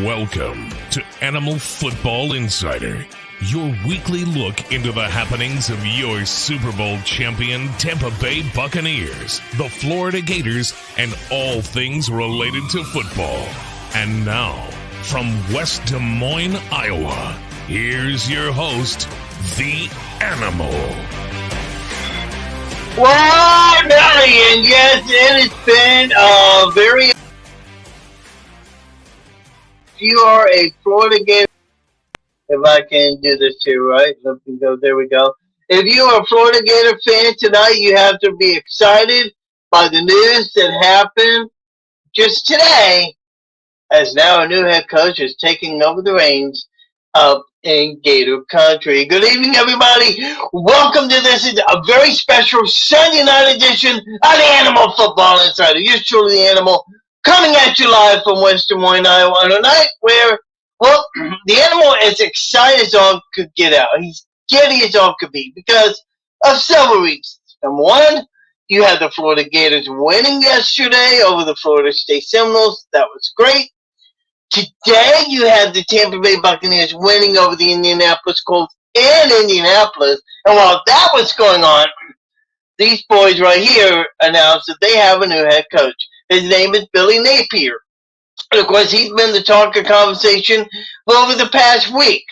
Welcome to Animal Football Insider, your weekly look into the happenings of your Super Bowl champion Tampa Bay Buccaneers, the Florida Gators, and all things related to football. And now, from West Des Moines, Iowa, here's your host, The Animal. Well, and yes, it has been a very... If you are a Florida Gator, if I can do this too, right? Let me go. There we go. If you are a Florida Gator fan tonight, you have to be excited by the news that happened just today, as now a new head coach is taking over the reins up in Gator Country. Good evening, everybody. Welcome to this is a very special Sunday night edition of the Animal Football Insider. You're truly the Animal, coming at you live from West Des Moines, Iowa, on a night where, well, the Animal is excited as all could get out. He's giddy as all could be because of several reasons. Number one, you had the Florida Gators winning yesterday over the Florida State Seminoles. That was great. Today, you had the Tampa Bay Buccaneers winning over the Indianapolis Colts in Indianapolis. And while that was going on, these boys right here announced that they have a new head coach. His name is Billy Napier. And of course, he's been the talk of conversation for over the past week.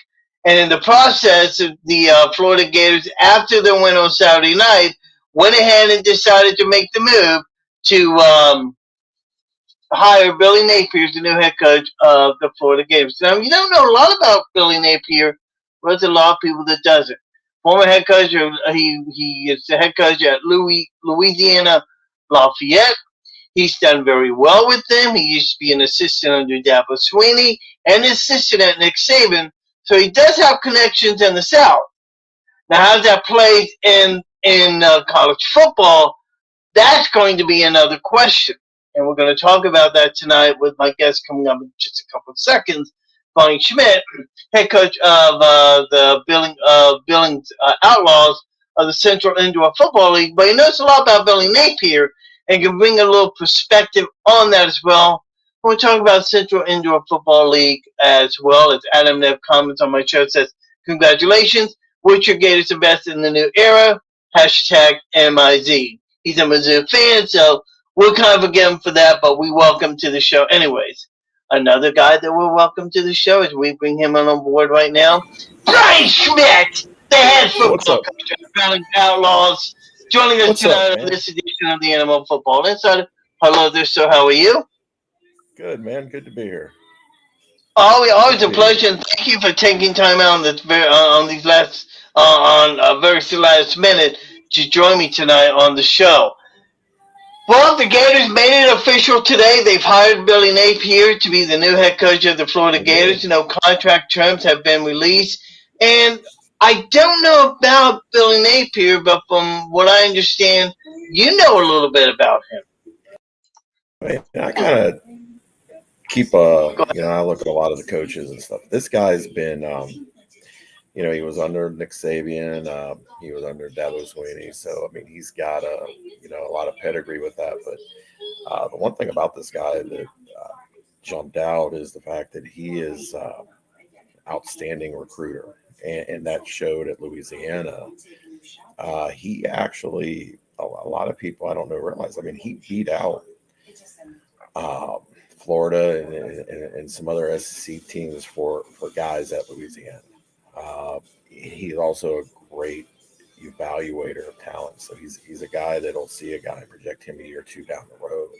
And in the process, the Florida Gators, after their win on Saturday night, went ahead and decided to make the move to hire Billy Napier as the new head coach of the Florida Gators. Now, you don't know a lot about Billy Napier, but there's a lot of people that doesn't. Former head coach, he is the head coach at Louisiana Lafayette. He's done very well with them. He used to be an assistant under Dabo Swinney and an assistant at Nick Saban, so he does have connections in the South. Now, how that plays in college football, that's going to be another question. And we're going to talk about that tonight with my guest coming up in just a couple of seconds, Bonnie Schmidt, head coach of the Billings Outlaws of the Central Indoor Football League. But he knows a lot about Billy Napier and can bring a little perspective on that as well. We'll talk about Central Indoor Football League as well. As Adam Neff comments on my show, says, congratulations, which your Gators invested in the new era, hashtag MIZ. He's a Mizzou fan, so we'll kind of forgive him for that, but we welcome to the show anyways. Another guy that we'll welcome to the show as we bring him on board right now, Brian Schmidt, the head football coach of the Billings Outlaws, joining us tonight on this edition of the Animal Football Insider. Hello there, sir. How are you? Good, man. Good to be here. Always a pleasure, and thank you for taking time out on these last very last minute to join me tonight on the show. Well, the Gators made it official today. They've hired Billy Napier to be the new head coach of the Florida Gators. You know, contract terms have been released. And I don't know about Billy Napier, but from what I understand, you know a little bit about him. I kind of keep I look at a lot of the coaches and stuff. This guy's been, he was under Nick Saban. He was under Dabo Swinney. So, I mean, he's got a lot of pedigree with that. But the one thing about this guy that jumped out is the fact that he is an outstanding recruiter. And that showed at Louisiana. He actually, a lot of people I don't know realize, I mean, he beat out Florida and some other SEC teams for guys at Louisiana. He's also a great evaluator of talent. So he's a guy that'll see a guy and project him a year or two down the road.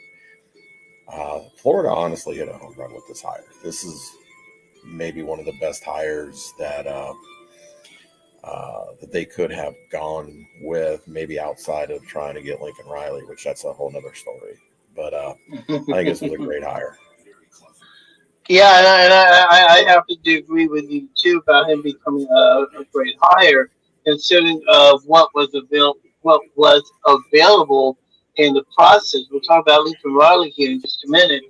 Florida honestly hit a home run with this hire. This is maybe one of the best hires that they could have gone with, maybe outside of trying to get Lincoln Riley, which that's a whole nother story. But I think this was a great hire. Yeah, and I have to agree with you too about him becoming a great hire, considering what was available in the process. We'll talk about Lincoln Riley here in just a minute.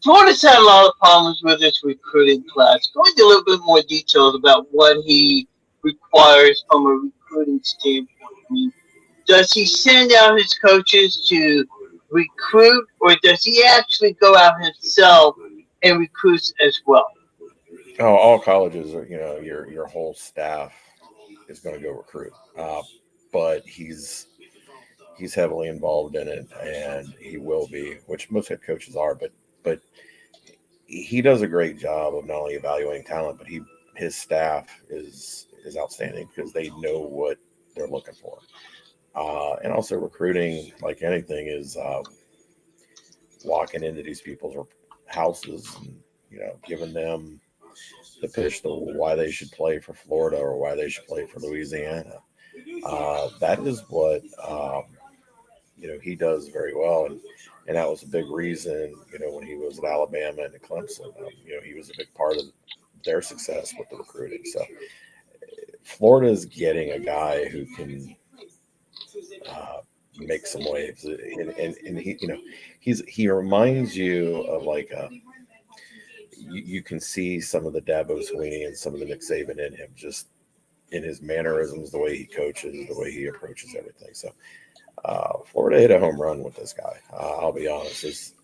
Florida's had a lot of problems with its recruiting class. Go into a little bit more details about what he requires from a recruiting standpoint. I mean, does he send out his coaches to recruit, or does he actually go out himself and recruits as well. Oh, all colleges are, your whole staff is going to go recruit. But he's heavily involved in it, and he will be, which most head coaches are. But he does a great job of not only evaluating talent, but his staff is outstanding because they know what they're looking for. And also recruiting, like anything, is walking into these people's houses and giving them the pitch to why they should play for Florida or why they should play for Louisiana. That is what he does very well, and that was a big reason when he was at Alabama and at Clemson. He was a big part of their success with the recruiting. So Florida is getting a guy who can make some waves, and he reminds you of like you can see some of the Dabo Swinney and some of the Nick Saban in him, just in his mannerisms, the way he coaches, the way he approaches everything. So Florida hit a home run with this guy. I'll be honest.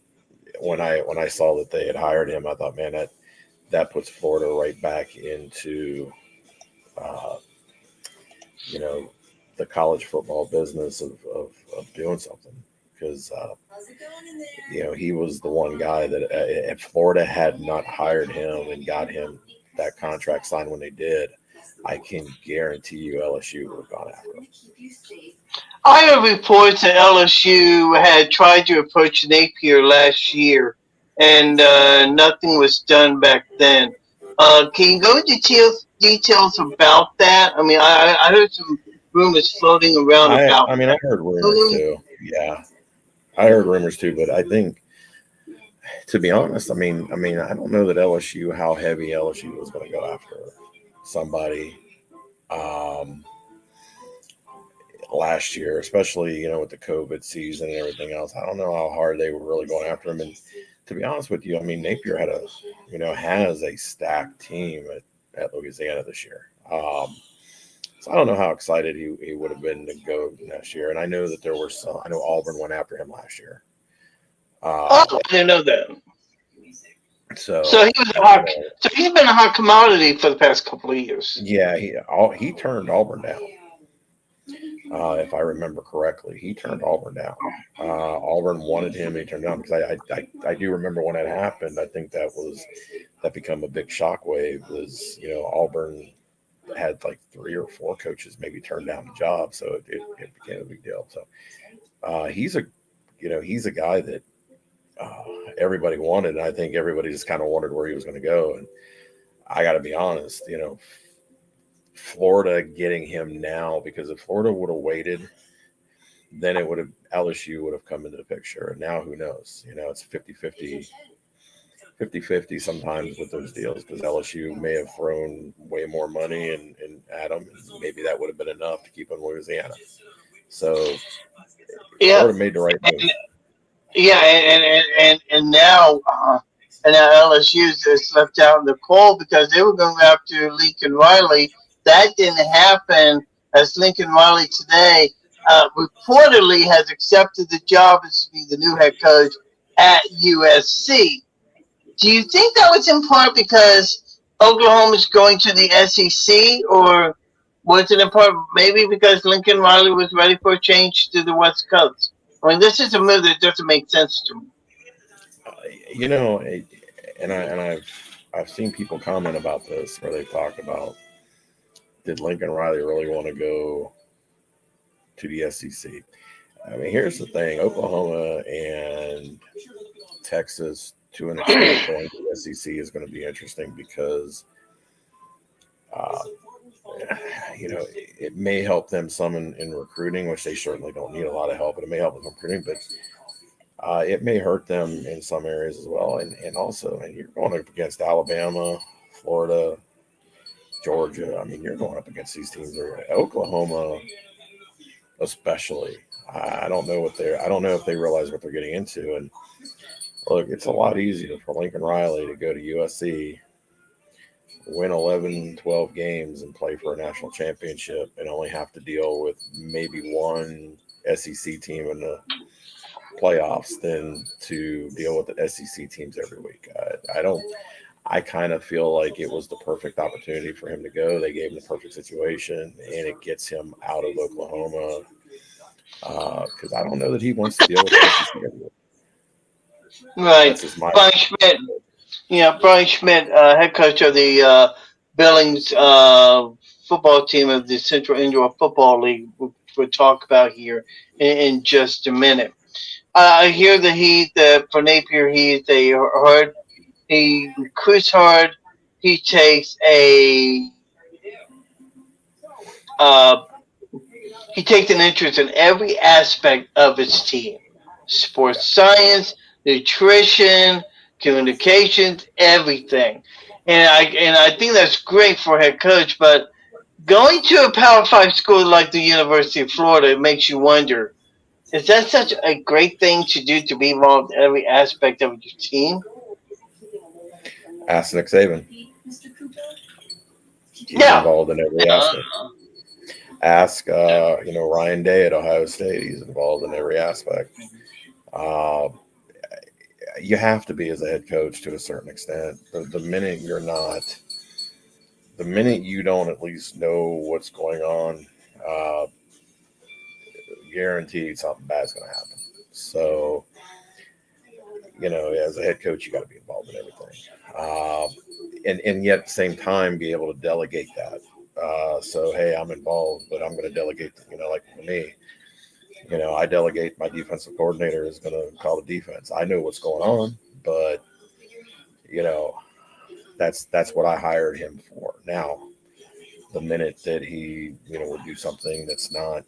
When I saw that they had hired him, I thought, man, that puts Florida right back into the college football business of doing something, because he was the one guy that if Florida had not hired him and got him that contract signed when they did, I can guarantee you LSU would have gone after him. I have reports that LSU had tried to approach Napier last year, and nothing was done back then. Can you go into details about that? I mean, I heard some rumors floating around about. I mean, I heard rumors too. Yeah, I heard rumors too, but I think, to be honest, I mean, I don't know that how heavy LSU was going to go after somebody last year, especially with the COVID season and everything else. I don't know how hard they were really going after him. And to be honest with you, I mean, Napier has a stacked team at Louisiana this year. So I don't know how excited he would have been to go next year. And I know that there were some. I know Auburn went after him last year. I didn't know that. So he was so he's been a hot commodity for the past couple of years. Yeah, he turned Auburn down. If I remember correctly, he turned Auburn down. Auburn wanted him, and he turned down, because I do remember when it happened. I think that became a big shockwave. Was Auburn had like 3 or 4 coaches maybe turned down the job, so it became a big deal. So he's a guy that everybody wanted, and I think everybody just kind of wondered where he was going to go. And I got to be honest, Florida getting him now, because if Florida would have waited, then LSU would have come into the picture. And now who knows? It's 50-50 sometimes with those deals, because LSU may have thrown way more money and at him, and maybe that would have been enough to keep him in Louisiana. So Florida made the right move. Yeah, and now LSU is left out in the cold because they were going after Lincoln Riley. That didn't happen, as Lincoln Riley today reportedly has accepted the job as to be the new head coach at USC. Do you think that was in part because Oklahoma is going to the SEC, or was it in part maybe because Lincoln Riley was ready for a change to the West Coast? I mean, this is a move that doesn't make sense to me. And I've seen people comment about this, where they talk about, did Lincoln Riley really want to go to the SEC? I mean, here's the thing: Oklahoma and Texas, to an extent, going to the SEC is going to be interesting, because it may help them some in recruiting, which they certainly don't need a lot of help, but it may help them in recruiting, but it may hurt them in some areas as well. And also, you're going up against Alabama, Florida, Georgia. I mean, you're going up against these teams. Oklahoma, especially. I don't know if they realize what they're getting into. And look, it's a lot easier for Lincoln Riley to go to USC, win 11, 12 games, and play for a national championship, and only have to deal with maybe one SEC team playoffs than to deal with the SEC teams every week. I kind of feel like it was the perfect opportunity for him to go. They gave him the perfect situation, and it gets him out of Oklahoma because I don't know that he wants to deal with the SEC every week. Right. That's just my Brian Schmidt. Yeah, Brian Schmidt, head coach of the Billings football team of the Central Indoor Football League, we'll talk about here in just a minute. I hear that for Napier, he recruits hard. He takes uh, he takes an interest in every aspect of his team: sports science, nutrition, communications, everything. And I think that's great for a head coach. But going to a Power Five school like the University of Florida, it makes you wonder: is that such a great thing to do, to be involved in every aspect of your team? ask Nick Saban. He's Yeah. involved in every Yeah. aspect. Ask, Ryan Day at Ohio State. He's involved in every aspect. Uh, you have to be as a head coach to a certain extent. The minute you're not, the minute you don't at least know what's going on, uh, guaranteed something bad's going to happen. So, as a head coach, you got to be involved in everything. And yet at the same time, be able to delegate that. So, hey, I'm involved, but I'm going to delegate, like for me, I delegate my defensive coordinator is going to call the defense. I know what's going on, but, that's what I hired him for. Now, the minute that he, would do something that's not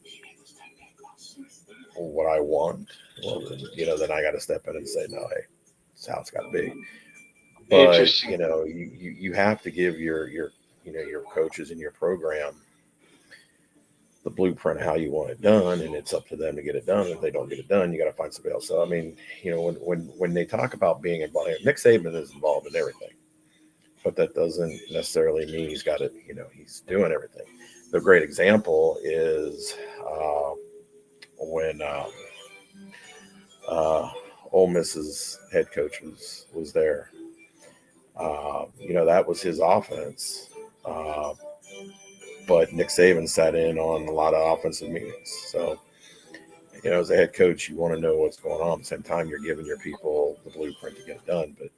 what I want, well, then I got to step in and say, no, hey, that's how it's got to be. But, you have to give your coaches in your program the blueprint how you want it done, and it's up to them to get it done. If they don't get it done, you got to find somebody else. So I mean, when they talk about being involved, Nick Saban is involved in everything, but that doesn't necessarily mean he's got it. He's doing everything. The great example is when Ole Miss's head coach was there. That was his offense. But Nick Saban sat in on a lot of offensive meetings. So, as a head coach, you want to know what's going on. At the same time, you're giving your people the blueprint to get it done. But,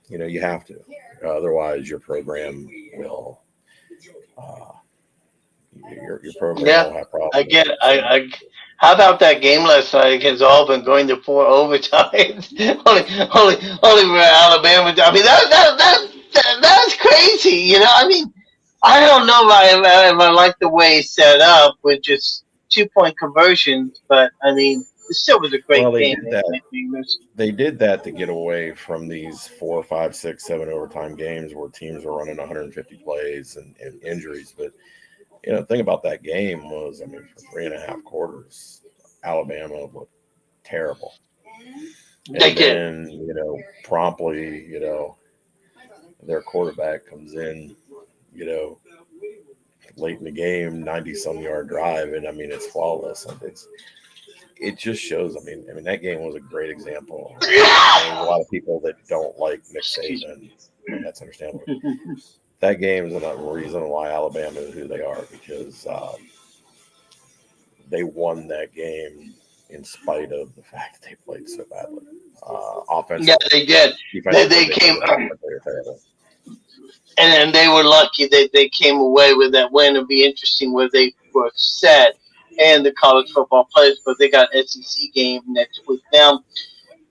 you have to. Otherwise, your program will your program will have problems. I get it. How about that game last night against Auburn, going to 4 overtimes? only for Alabama. I mean, that's crazy. I mean, I don't know if I like the way it's set up with just 2-point conversions, but I mean, it still was a great game. They did that to get away from these 4, 5, 6, 7 overtime games where teams were running 150 plays and injuries. But the thing about that game was, I mean, for 3.5 quarters, Alabama looked terrible. And then, promptly, their quarterback comes in, late in the game, 90-some yard drive, and I mean, it's flawless. And it just shows. I mean, that game was a great example. There's a lot of people that don't like Nick Saban, and that's understandable. That game is another reason why Alabama is who they are, because they won that game in spite of the fact that they played so badly. Offensively, yeah, they did. They came, and they were lucky that they came away with that win. It'll be interesting where they were set and the college football players, but they got an SEC game next week. Now,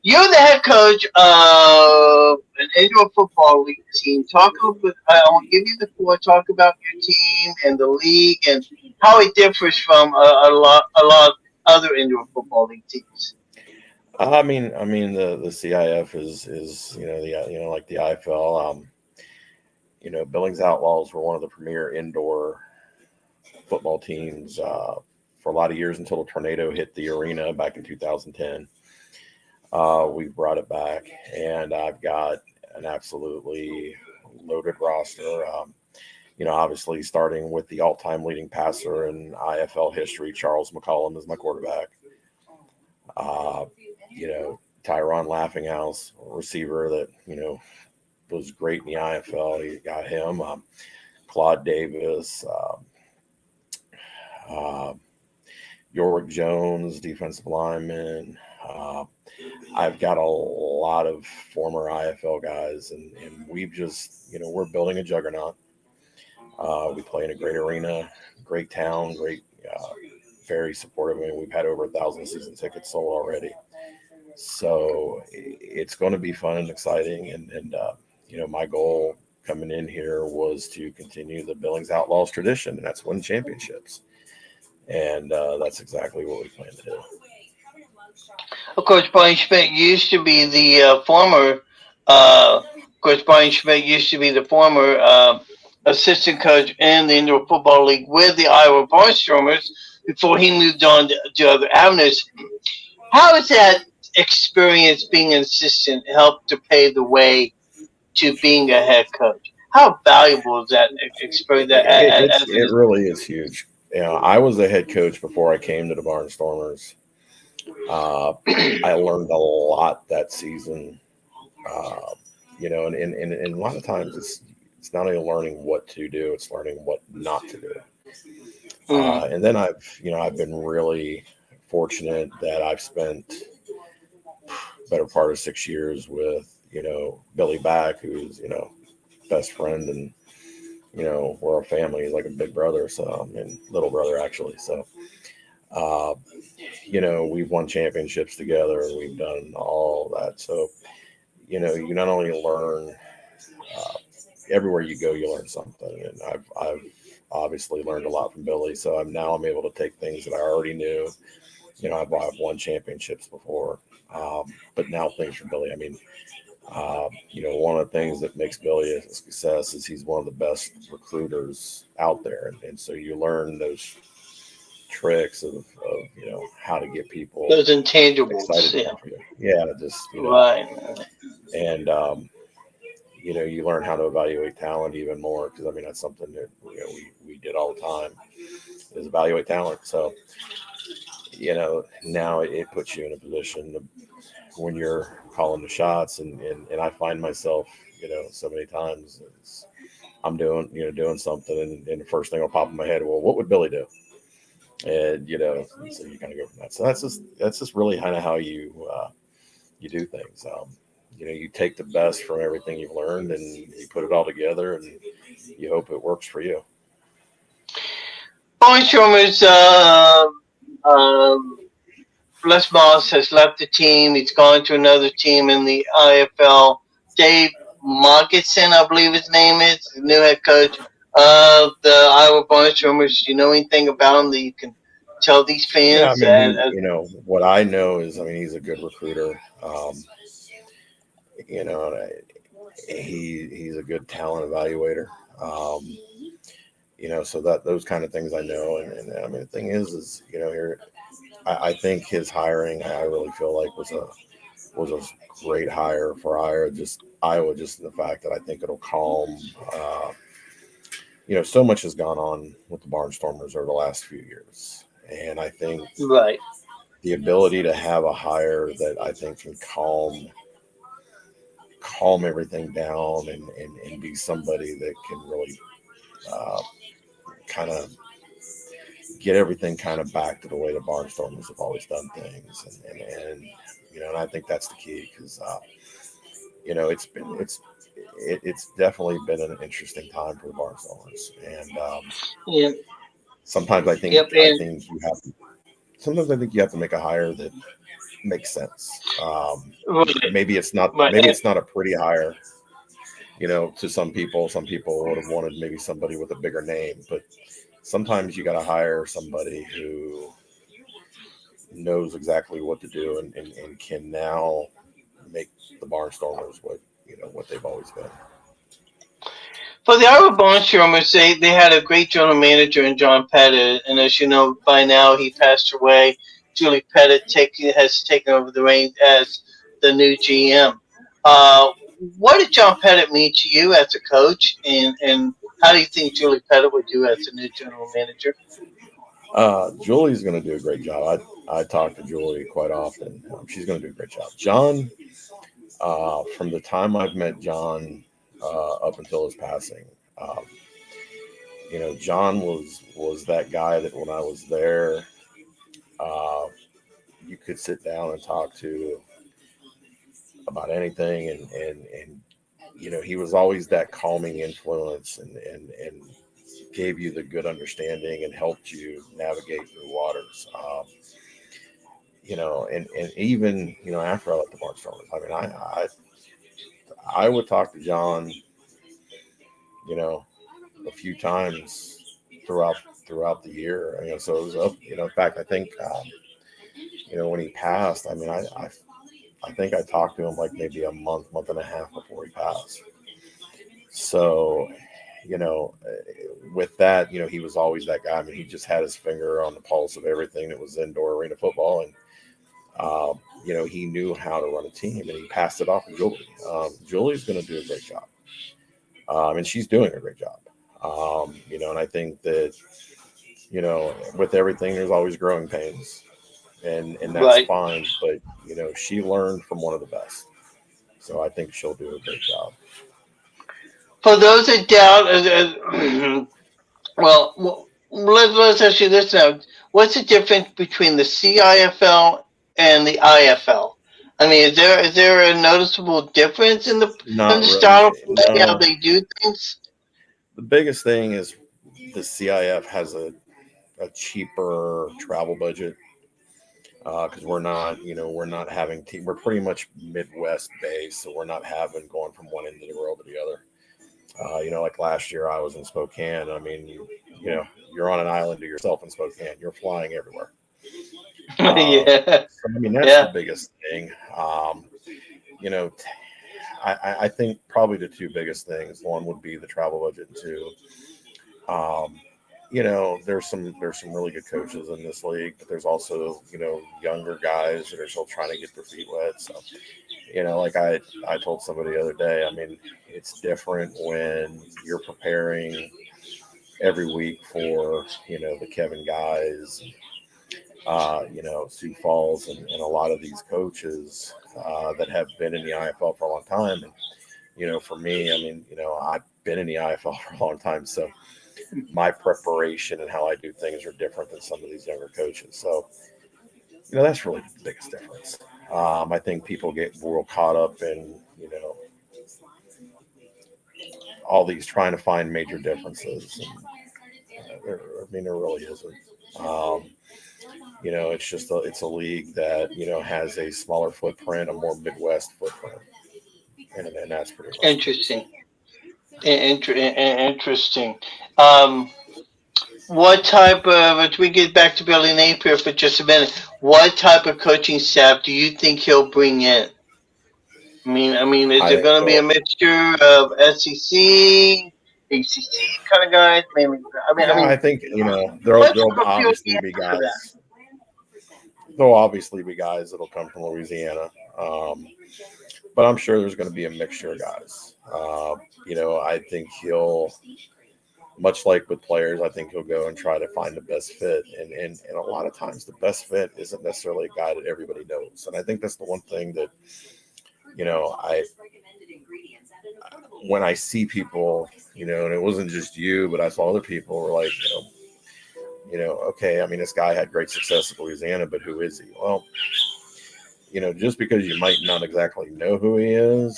you're the head coach of an indoor football league team. I want to give you the floor. Talk about your team and the league and how it differs from a lot of other indoor football league teams. I mean, the CIF is like the IFL. Billings Outlaws were one of the premier indoor football teams for a lot of years until a tornado hit the arena back in 2010. We brought it back, and I've got an absolutely loaded roster. Obviously starting with the all-time leading passer in IFL history, Charles McCollum is my quarterback. Tyron Laughinghouse, receiver that was great in the IFL. You got him. Claude Davis, uh, York Jones, defensive lineman. I've got a lot of former IFL guys, and we've just, we're building a juggernaut. We play in a great arena, great town, great, very supportive. I mean, we've had over 1,000 season tickets sold already. So it's going to be fun and exciting. And my goal coming in here was to continue the Billings Outlaws tradition, and that's win championships. And that's exactly what we plan to do. Of course, Brian Schmidt used to be the former. Brian Schmidt used to be the former assistant coach in the Indoor Football League with the Iowa Barnstormers before he moved on to other avenues. How has that experience being an assistant helped to pave the way to being a head coach? How valuable is that experience? It really is huge. I was a head coach before I came to the Barnstormers. I learned a lot that season. And a lot of times it's not only learning what to do, it's learning what not to do. And then I've been really fortunate that I've spent better part of 6 years with, Billy Back, who's, best friend, and, we're a family. He's like a big brother, and little brother actually. So, we've won championships together, and we've done all that. So, you not only learn, everywhere you go, you learn something. And I've obviously learned a lot from Billy. So I'm able to take things that I already knew. I've won championships before, but now things from Billy. I mean, one of the things that makes Billy a success is he's one of the best recruiters out there. And so you learn those tricks of how to get people, those intangibles, excited. Just right. And you learn how to evaluate talent even more, because I mean that's something that we did all the time, is evaluate talent. So now it puts you in a position to, when you're calling the shots, and I find myself so many times I'm doing something, and the first thing will pop in my head, well, what would Billy do? And so you kind of go from that. So that's just really kind of how you do things. You take the best from everything you've learned, and you put it all together, and you hope it works for you. Barnstormers, Les Moss has left the team. He's gone to another team in the IFL. Dave Moggeson, I believe his name is, the new head coach of the Iowa Barnstormers. Do you know anything about him that you can tell these fans? Yeah, I mean, what I know is, I mean, he's a good recruiter. He's a good talent evaluator. So that those kind of things I know. And I mean, the thing is, here, I think his hiring, I really feel like was a great hire for Iowa, just in the fact that I think it'll calm. So much has gone on with the Barnstormers over the last few years, and I think the ability to have a hire that I think can calm everything down, and be somebody that can really kind of get everything kind of back to the way the Barnstormers have always done things, and I think that's the key, because it's definitely been an interesting time for the Barnstormers, and sometimes I think you have to make a hire that makes sense. Maybe it's not a pretty hire, to some people. Some people would have wanted maybe somebody with a bigger name, but sometimes you got to hire somebody who knows exactly what to do, and can now make the Barnstormers what they've always been. For the Iowa Barnstormers, they had a great general manager in John Pettit, and as you know by now, he passed away. Julie Pettit has taken over the reins as the new GM. What did John Pettit mean to you as a coach, and how do you think Julie Pettit would do as the new general manager? Julie's going to do a great job. I talk to Julie quite often. She's going to do a great job. John, from the time I've met John up until his passing, um, John was that guy that when I was there, uh, you could sit down and talk to about anything, and he was always that calming influence, and gave you the good understanding and helped you navigate through waters. And even after I left the Barnstormers, I mean, I would talk to John, a few times throughout the year. So it was up. In fact, I think when he passed, I mean, I think I talked to him like maybe a month and a half before he passed. So, with that, he was always that guy. I mean, he just had his finger on the pulse of everything that was indoor arena football, and he knew how to run a team, and he passed it off to Julie. Julie's going to do a great job, and she's doing a great job. And I think that with everything, there's always growing pains, and that's Right. fine. But she learned from one of the best, so I think she'll do a great job. For those that doubt, well, let's ask you this now. What's the difference between the CIFL and the IFL? I mean, is there a noticeable difference in Not the really. style of play, how No, they do things? the biggest thing is the CIF has a cheaper travel budget because we're not having we're pretty much Midwest based, so we're not having going from one end of the world to the other. Like last year I was in Spokane. I mean, you're on an island to yourself in Spokane. You're flying everywhere. Yeah, So, I mean, that's the yeah. biggest thing. You know, I think probably the two biggest things. One would be the travel budget, and two, um, there's some really good coaches in this league, but there's also younger guys that are still trying to get their feet wet. So like I told somebody the other day, I mean, it's different when you're preparing every week for the Kevin guys, Sioux Falls, and a lot of these coaches that have been in the IFL for a long time. And for me, I mean, I've been in the IFL for a long time, so my preparation and how I do things are different than some of these younger coaches. So that's really the biggest difference. I think people get real caught up in all these trying to find major differences. And, I mean, there really isn't. Um, it's a league that has a smaller footprint, a more Midwest footprint, and that's pretty much the biggest Interesting. thing. Interesting. Um, what type of? As we get back to Billy Napier for just a minute, what type of coaching staff do you think he'll bring in? I mean, is I it think going to be a they'll, mixture of SEC, ACC kind of guys? Maybe. I mean, I yeah, I mean, think there'll let's there'll go field the obviously be answer to that. guys. There'll obviously be guys that'll come from Louisiana, but I'm sure there's going to be a mixture of guys. I think he'll, much like with players, I think he'll go and try to find the best fit. And a lot of times the best fit isn't necessarily a guy that everybody knows. And I think that's the one thing that, I when I see people, and it wasn't just you, but I saw other people were like, okay, I mean, this guy had great success at Louisiana, but who is he? Well, just because you might not exactly know who he is,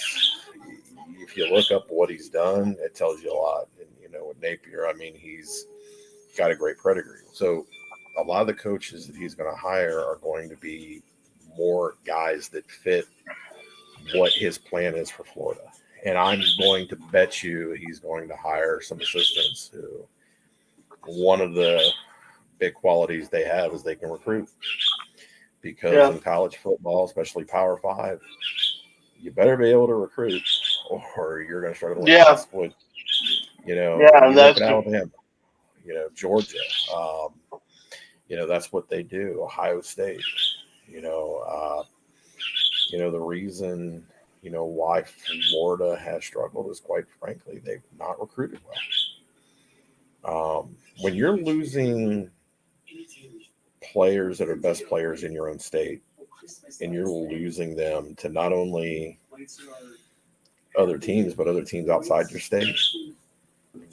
if you look up what he's done, it tells you a lot. And with Napier, I mean, he's got a great pedigree. So a lot of the coaches that he's going to hire are going to be more guys that fit what his plan is for Florida. And I'm going to bet you he's going to hire some assistants who, one of the big qualities they have is they can recruit. Because Yeah, in college football, especially Power Five, you better be able to recruit, or you're going to struggle. And yeah, that's what yeah. you look That's at true. Alabama, Georgia. That's what they do. Ohio State. You know, uh, the reason why Florida has struggled is quite frankly they've not recruited well. When you're losing players that are best players in your own state, and you're losing them to not only other teams, but other teams outside your state.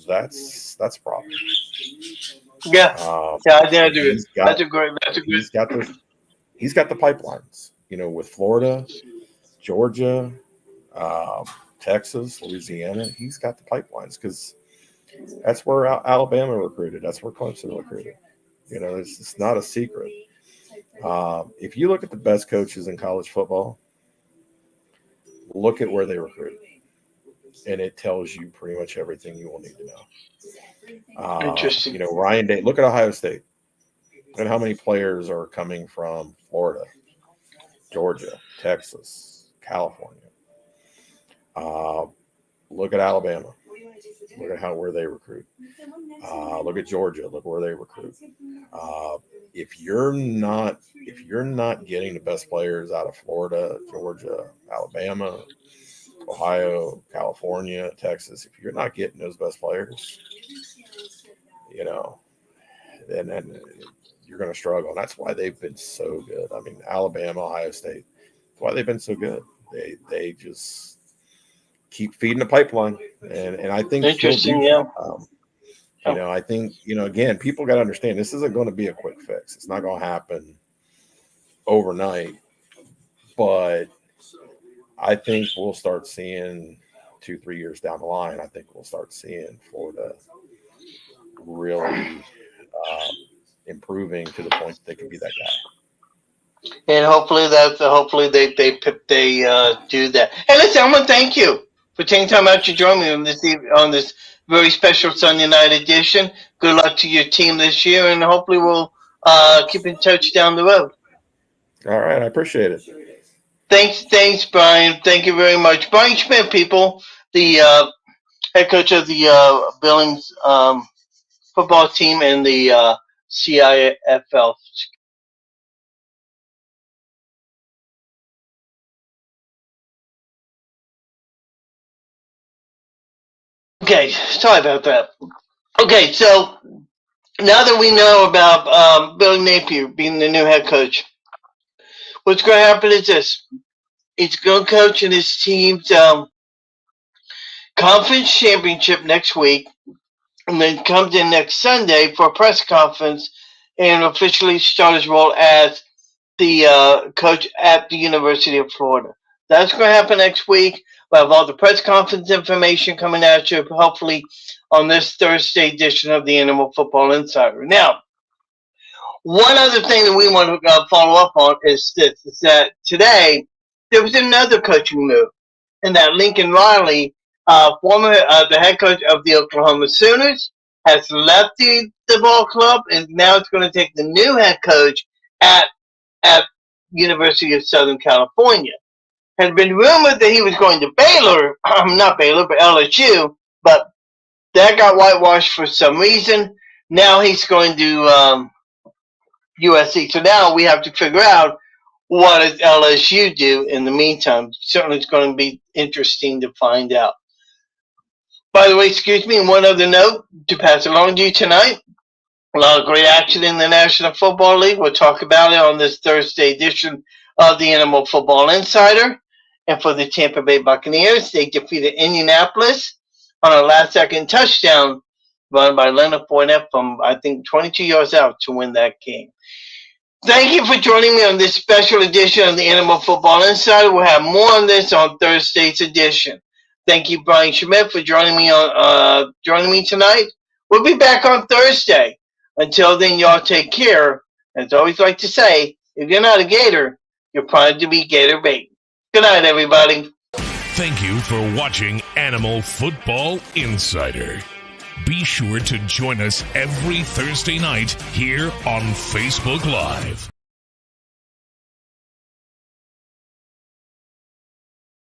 That's a problem. Yeah, I do. That's a great. He's got the pipelines. With Florida, Georgia, Texas, Louisiana, he's got the pipelines because that's where Alabama recruited. That's where Clemson recruited. It's not a secret. If you look at the best coaches in college football, look at where they recruit, and it tells you pretty much everything you will need to know. Interesting. Ryan Day. Look at Ohio State, and how many players are coming from Florida, Georgia, Texas, California. Look at Alabama. Look at where they recruit. Look at Georgia. Look where they recruit. If you're not getting the best players out of Florida, Georgia, Alabama, Ohio, California, Texas, if you're not getting those best players, then you're going to struggle. And that's why they've been so good. I mean, Alabama, Ohio State, that's why they've been so good. They just keep feeding the pipeline. And I think interesting, yeah. I think, again, people got to understand this isn't going to be a quick fix. It's not going to happen overnight. But I think we'll start seeing 2-3 years down the line, I think we'll start seeing Florida really improving to the point that they can be that guy. And hopefully they do that. Hey, listen, I want to thank you for taking time out to join me on this very special Sunday night edition. Good luck to your team this year, and hopefully we'll keep in touch down the road. All right, I appreciate it. Thanks, Brian. Thank you very much. Brian Schmidt, people, the head coach of the Billings football team and the CIFL. Okay, sorry about that. Okay, so now that we know about Billy Napier being the new head coach, what's going to happen is this. He's going to coach in his team's conference championship next week, and then comes in next Sunday for a press conference and officially start his role as the coach at the University of Florida. That's going to happen next week. We'll have all the press conference information coming at you, hopefully, on this Thursday edition of the Animal Football Insider. Now, one other thing that we want to follow up on is this, is that today there was another coaching move, and that Lincoln Riley, the head coach of the Oklahoma Sooners, has left the ball club, and now it's going to take the new head coach at University of Southern California. It had been rumored that he was going to Baylor, not Baylor, but LSU, but that got whitewashed for some reason. Now he's going to USC. So now we have to figure out what does LSU do in the meantime. Certainly it's going to be interesting to find out. By the way, excuse me, one other note to pass along to you tonight. A lot of great action in the National Football League. We'll talk about it on this Thursday edition of the Animal Football Insider. And for the Tampa Bay Buccaneers, they defeated Indianapolis on a last-second touchdown run by Leonard Fournette from, I think, 22 yards out to win that game. Thank you for joining me on this special edition of the Animal Football Insider. We'll have more on this on Thursday's edition. Thank you, Brian Schmidt, for joining me tonight. We'll be back on Thursday. Until then, y'all take care. As I always like to say, if you're not a Gator, you're proud to be Gator bait. Good night, everybody. Thank you for watching Animal Football Insider. Be sure to join us every Thursday night here on Facebook Live.